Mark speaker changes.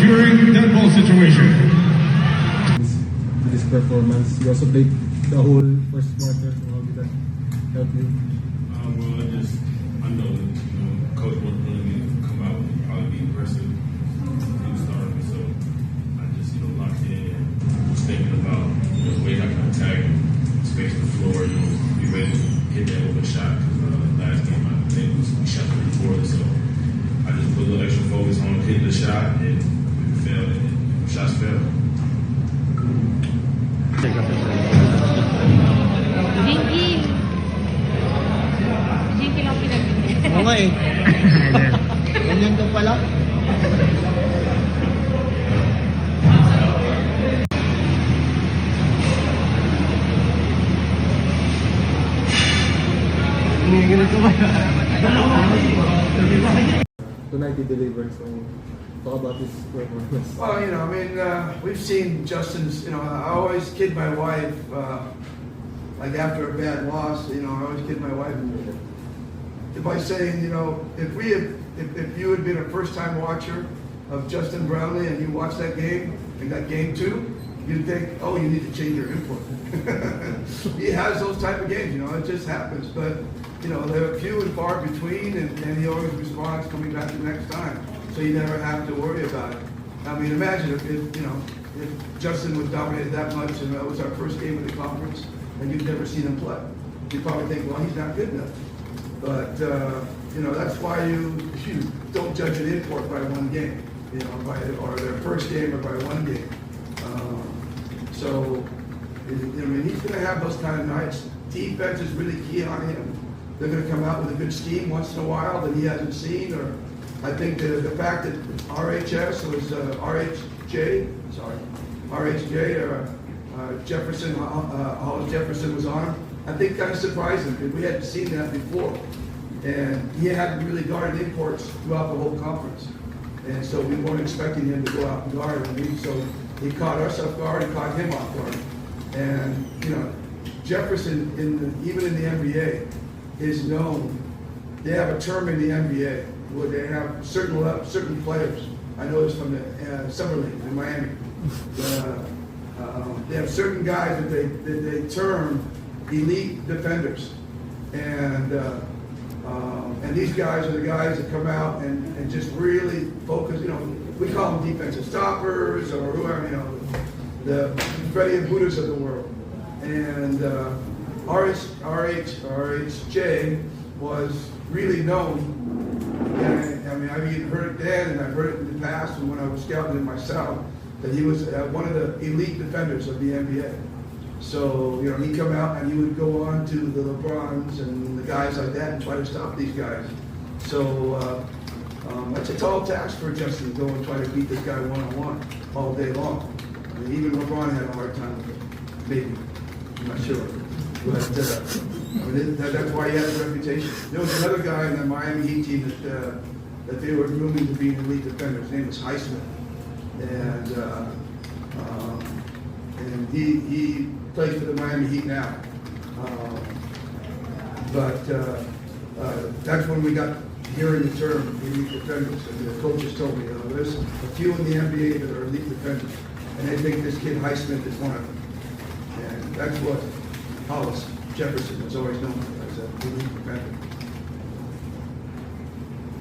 Speaker 1: during that ball situation.
Speaker 2: This performance, you also played the whole first quarter. So how did that help you?
Speaker 3: Well, I know Coach wanted me to come out and probably be aggressive. He was starting, so I just locked in and was thinking about ways I can attack, space the floor, be ready to hit that open shot. Because last game I think we shot pretty poorly, so I just put a little extra focus on hitting the shot, and we failed, and shots fell.
Speaker 4: Jinky lang pinag-ibig.
Speaker 5: Oo nga eh. Ganyan daw pala. Ganito ba?
Speaker 2: Tonight he delivered. So talk about his performance.
Speaker 6: Well, we've seen Justin's, I always kid my wife, like after a bad loss, I always kid my wife by saying, if you had been a first-time watcher of Justin Brownlee and you watched that game and got game 2, you'd think, oh, you need to change your input. He has those type of games, it just happens. But, they're few and far between, and he always responds coming back the next time. So you never have to worry about it. I mean, imagine if Justin was dominated that much and that was our first game of the conference and you've never seen him play. You'd probably think, well, he's not good enough. But, that's why you don't judge an import by one game, or their first game or by one game. He's going to have those kind of nights. Defense is really key on him. They're going to come out with a good scheme once in a while that he hasn't seen, or I think the fact that RHS was RHJ or Jefferson, Hollis Jefferson was on him, I think kind of surprised him because we hadn't seen that before. And he hadn't really guarded imports throughout the whole conference. And so we weren't expecting him to go out and guard him. So he caught us off guard, he caught him off guard. And, Jefferson, even in the NBA, is known. They have a term in the NBA where they have certain players. I know this from the Summer League in Miami. They have certain guys that they term elite defenders, and these guys are the guys that come out and just really focus. We call them defensive stoppers or whoever. The Freddie and Buddhas of the world. And RHJ was really known. And, I've even heard it then, and I've heard it in the past, and when I was scouting it myself, that he was one of the elite defenders of the NBA. So, he'd come out and he would go on to the LeBrons and the guys like that and try to stop these guys. So, that's a tall task for Justin to go and try to beat this guy one-on-one all day long. Even LeBron had a hard time with it. Maybe. I'm not sure. But that's why he has a reputation. There was another guy in the Miami Heat team that they were grooming to be an elite defender. His name was Highsmith. And he plays for the Miami Heat now. That's when we got hearing the term elite defenders. And the coaches told me, there's a few in the NBA that are elite defenders. And they think this kid Highsmith is one of them. And that's what Hollis Jefferson was always known for, as an elite defender.